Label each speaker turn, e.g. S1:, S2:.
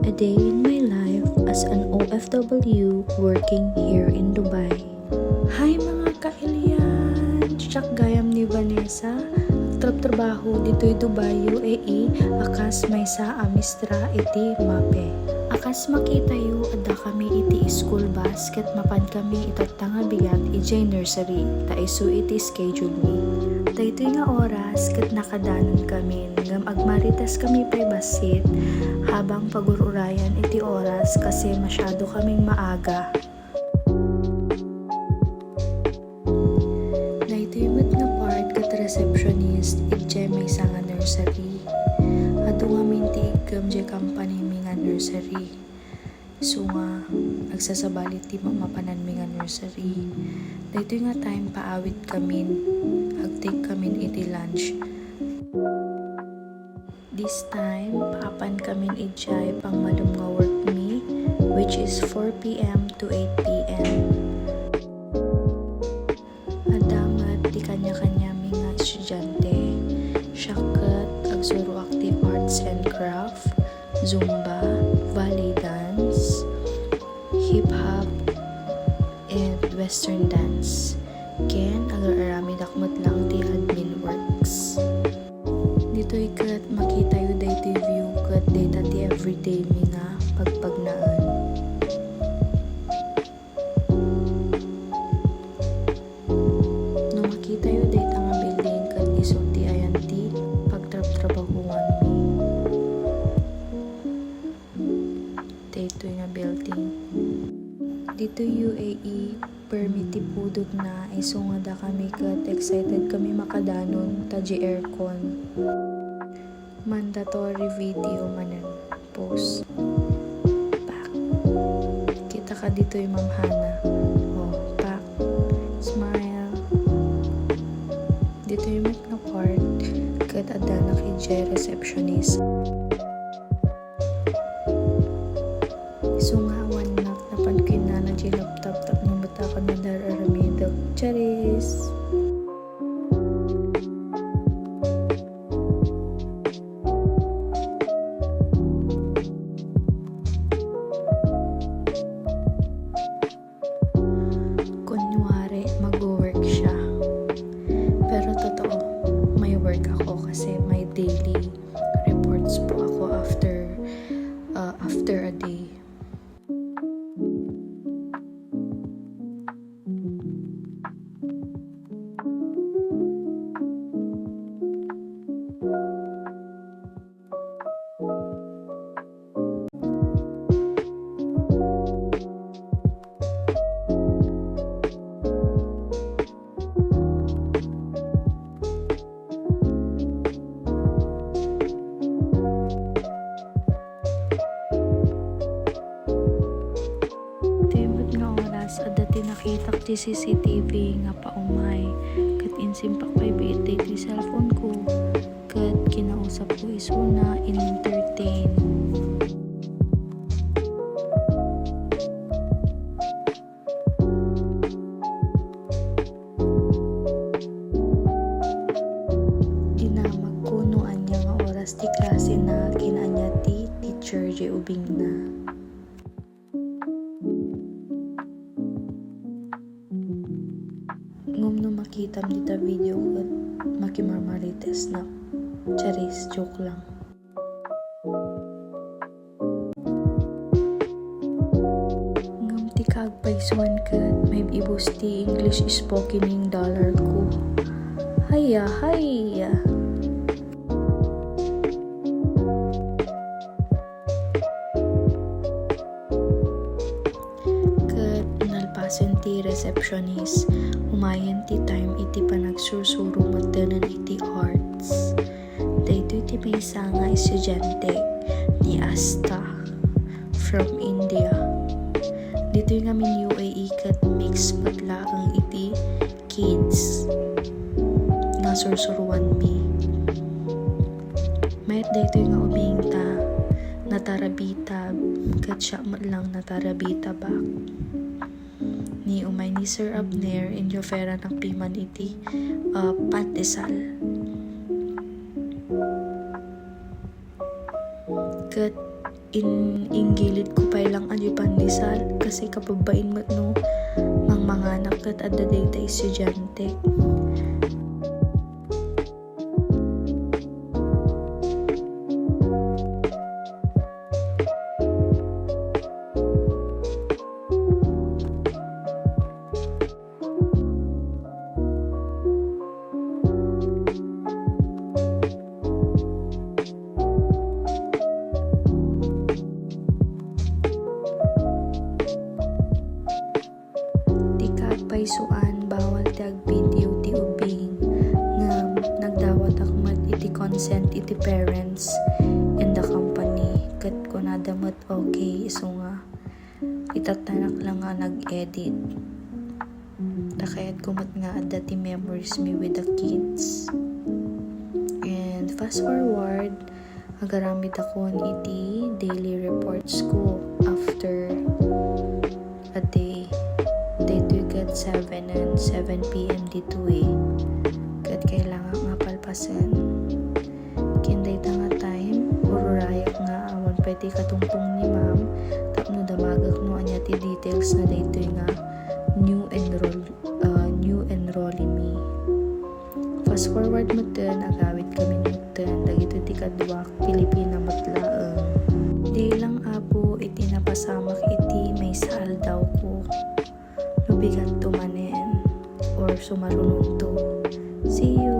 S1: A day in my life as an OFW working here in Dubai. Hi mga kailian! Siyak gayam ni Vanessa. Trabaho dito'y Dubai, UAE. Akas may sa amistra iti mape. Akas makita yu ada kami iti school bus ket mapan kami itat nga bigat ijay nursery ta isu iti schedule mi. Daytoy nga oras ket nakadanon kami ngam agmarites kami pay basit habang pagururayan iti oras kasi masyado kaming maaga. Daytoy met nga part ket receptionist ijay may sa nga nursery. Adu nga minti igam jay company mi nga nursery. So nga agsasabalit ti mapanan mi nga nursery. Daytoy nga time paawit kamin agtake kamin iti lunch. This time paapan kamin ijay pang malum nga work mi which is 4 PM to 8 PM. Adamat ti kanya-kanya mi nga estudyante. Shakat agsuro active arts and craft, Zumba, ballet dance, hip-hop, and western dance. Ken, agar-arami dakmat lang ti admin works. Dito'y kat makita yu daytoy view kat data ti everyday mi nga pagpagnaan. No makita yu data nga building kat iso ti ayan ti pagtrabahuan mi. Daytoy nga building. Dito UAE, permiti pudot na iso nga da kami kat excited kami makadanon ta di aircon. Mandatory video manan post. Pak. Kita ka dito yung Ma'am Hana. Oh, pak. Smile. Dito yung mat nga part kat ada na kay receptionist. So nga one knock napan kina na di laptop tap ng bata ka na dar aramido. Charis! Kunwari mag-work siya. Pero totoo, may work ako kasi may daily reports po ako after a day. Adati nakita ti CCTV nga paumay kat insimpak pay biit ti cellphone ko kat kinausap ko isuna in-entertain. Dinamag ko no anya nga oras ti klase na kinanya ti teacher di ubing na. Ngum no makita dita video kat makimarmarites na. Charis, joke lang. Ngum ti kagpaisuan kat may ibus ti English spokening dollar ko. Haya, haya. Kat nalpasen ti receptionist. Umayan ti time iti panagsursuro magdanan iti arts. Daytoy ti may isa nga estudyante ni Asta from India. Dito'y nga min UAE kat mix patla ang iti kids nga sursuruan mi. Mayat daytoy nga ubingta natarabita kat siya lang natarabita ba. Ni umay ni Sir Abner inyo fera ng piman iti pandesal. Kat inggilit ko pa lang adyo pandesal kasi kapabain mo no mga anak kat adda data estudyante. Paisuan bawal tag video ti ubing nga nagdawat ako mat iti consent iti parents in the company kat ko nadamat okay so nga itatanak lang nga nag-edit takayat kumat nga adda ti memories me with the kids. And fast forward agaramid ako iti daily reports ko after a day. Dito kat 7 and 7 p.m. dito kat kailangan nga palpasan kinday ta nga time puro rayak nga awan pwede katungtong ni ma'am tapno damagak no anya ti details na dito nga new enrollee me. Fast forward mo ten agawit kami mo ten dagito ti kadwak Pilipina matlaeng di lang apo iti napasamak iti may saal daw ko lubigan to manen or sumalunong to. See you!